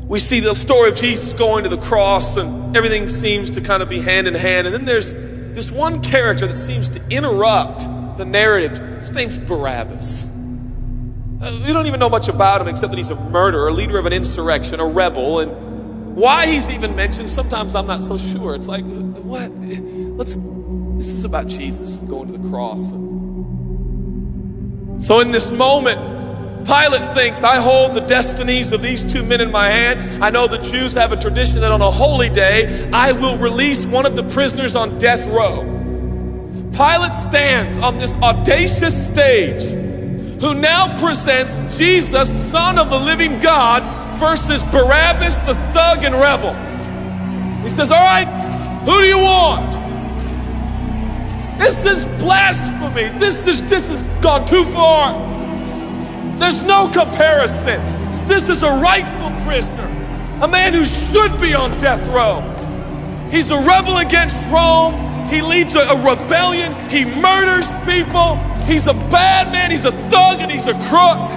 We see the story of Jesus going to the cross, and everything seems to kind of be hand in hand. And then there's this one character that seems to interrupt the narrative. His name's Barabbas. We don't even know much about him except that he's a murderer, a leader of an insurrection, a rebel. And why he's even mentioned, sometimes I'm not so sure. It's like, what? This is about Jesus going to the cross. So in this moment, Pilate thinks, I hold the destinies of these two men in my hand. I know the Jews have a tradition that on a holy day, I will release one of the prisoners on death row. Pilate stands on this audacious stage, who now presents Jesus, Son of the living God, versus Barabbas, the thug and rebel. He says, all right, who do you want? This is blasphemy. This has gone too far. There's no comparison. This is a rightful prisoner, a man who should be on death row. He's a rebel against Rome. He leads a rebellion. He murders people. He's a bad man. He's a thug and he's a crook.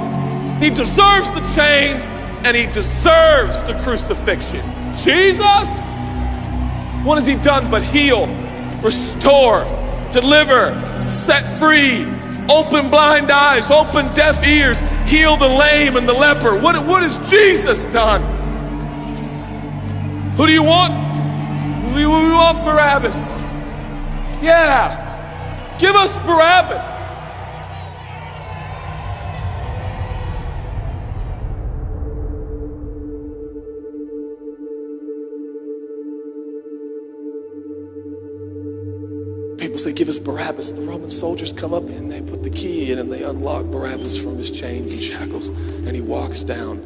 He deserves the chains and he deserves the crucifixion. Jesus? What has he done but heal, restore, deliver, set free, open blind eyes, open deaf ears, heal the lame and the leper? What has Jesus done? Who do you want? We want Barabbas. Yeah, give us Barabbas. People say, give us Barabbas. The Roman soldiers come up and they put the key in and they unlock Barabbas from his chains and shackles. And he walks down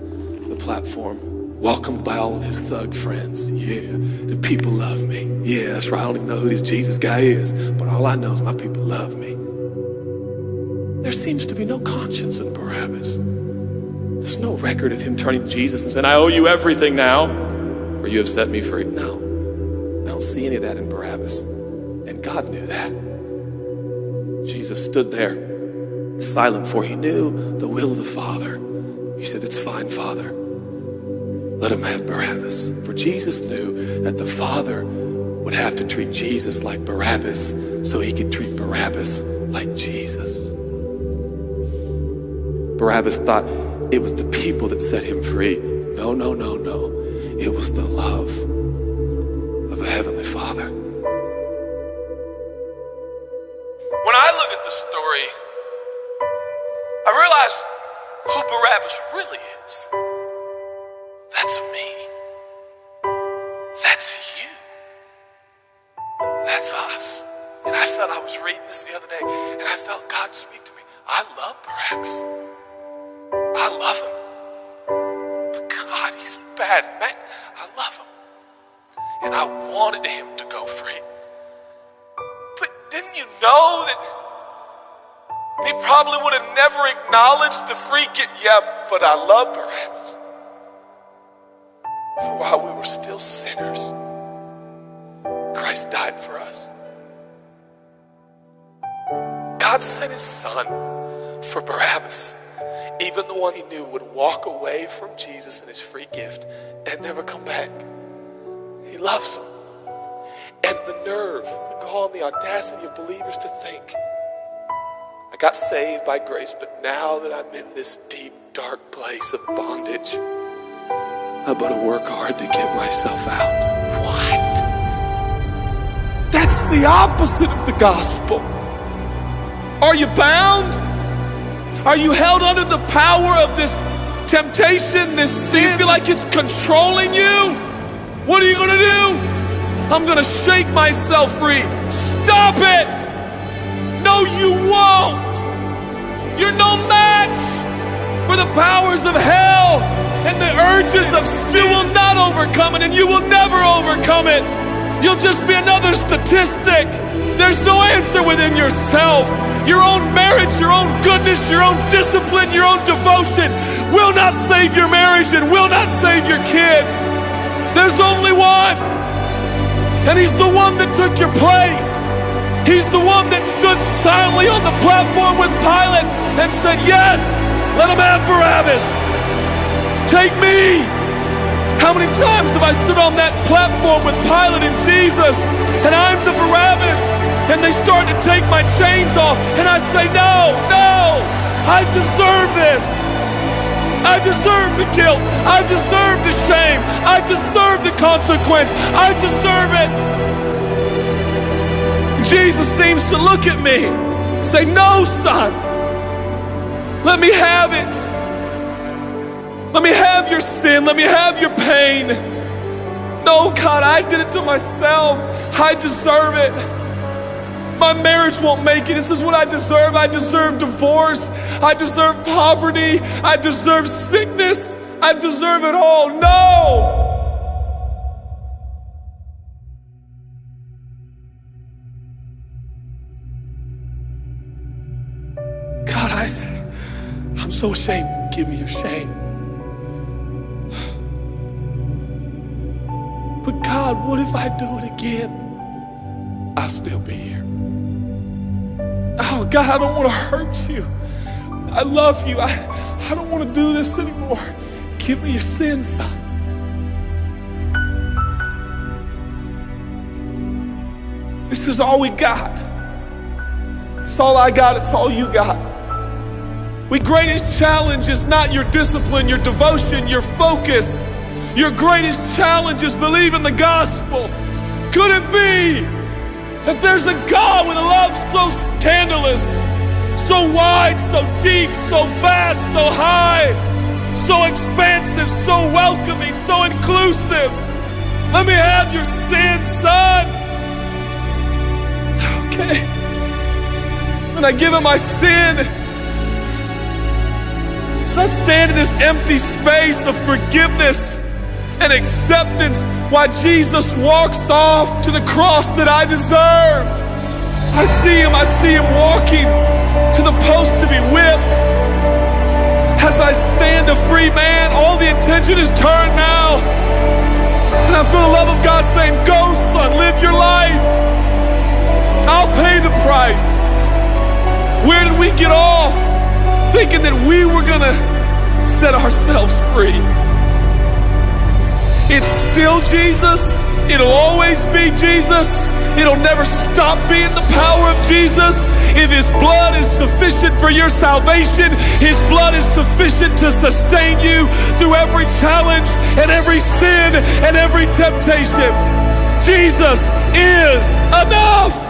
the platform, welcomed by all of his thug friends. Yeah, the people love me. Yeah, that's right. I don't even know who this Jesus guy is, but all I know is my people love me. There seems to be no conscience in Barabbas. There's no record of him turning to Jesus and saying, I owe you everything now, for you have set me free. No, I don't see any of that in Barabbas. And God knew that. Jesus stood there, silent, for he knew the will of the Father. He said, it's fine, Father. Let him have Barabbas. For Jesus knew that the Father would have to treat Jesus like Barabbas so he could treat Barabbas like Jesus. Barabbas thought it was the people that set him free. No, no, no, no. It was the love of a heavenly Father. When I look at this story, I realize who Barabbas really is. That's me. That's you. That's us. And I felt, I was reading this the other day, and I felt God speak to me. I love Barabbas. I love him. But God, he's a bad man. I love him. And I wanted him to go free. But didn't you know that he probably would have never acknowledged the free gift? Yeah, but I love Barabbas. For while we were still sinners, Christ died for us. God sent his son for Barabbas, even the one he knew would walk away from Jesus and his free gift and never come back. He loves him. And the nerve, the gall, and the audacity of believers to think, I got saved by grace, but now that I'm in this deep, dark place of bondage, I better work hard to get myself out. What? That's the opposite of the gospel. Are you bound? Are you held under the power of this temptation, this sin? Do you feel like it's controlling you? What are you going to do? I'm going to shake myself free. Stop it! No, you won't. You're no match for the powers of hell, and the urges of sin will not overcome it, and you will never overcome it. You'll just be another statistic. There's no answer within yourself. Your own merit, your own goodness, your own discipline, your own devotion will not save your marriage and will not save your kids. There's only one, and he's the one that took your place. He's the one that stood silently on the platform with Pilate and said, yes, let him have Barabbas. Take me. many times have I stood on that platform with Pilate and Jesus, and I'm the Barabbas, and they start to take my chains off, and I say, no, I deserve this. I deserve the guilt. I deserve the shame. I deserve the consequence. I deserve it. Jesus seems to look at me and say, no, son, let me have it. Let me have your sin. Let me have your pain. No, God, I did it to myself. I deserve it. My marriage won't make it. This is what I deserve. I deserve divorce. I deserve poverty. I deserve sickness. I deserve it all. No! God, I'm so ashamed. Give me your shame. But God, what if I do it again? I'll still be here. Oh, God, I don't want to hurt you. I love you. I don't want to do this anymore. Give me your sins, son. This is all we got. It's all I got. It's all you got. Your greatest challenge is not your discipline, your devotion, your focus. Your greatest challenge is believing the gospel. Could it be that there's a God with a love so scandalous, so wide, so deep, so vast, so high, so expansive, so welcoming, so inclusive? Let me have your sin, son. Okay. And I give him my sin. And I stand in this empty space of forgiveness and acceptance while Jesus walks off to the cross that I deserve. I see him walking to the post to be whipped. As I stand a free man, all the attention is turned now. And I feel the love of God saying, go, son, live your life. I'll pay the price. Where did we get off thinking that we were gonna set ourselves free? It's still Jesus. It'll always be Jesus. It'll never stop being the power of Jesus. If his blood is sufficient for your salvation, his blood is sufficient to sustain you through every challenge and every sin and every temptation. Jesus is enough.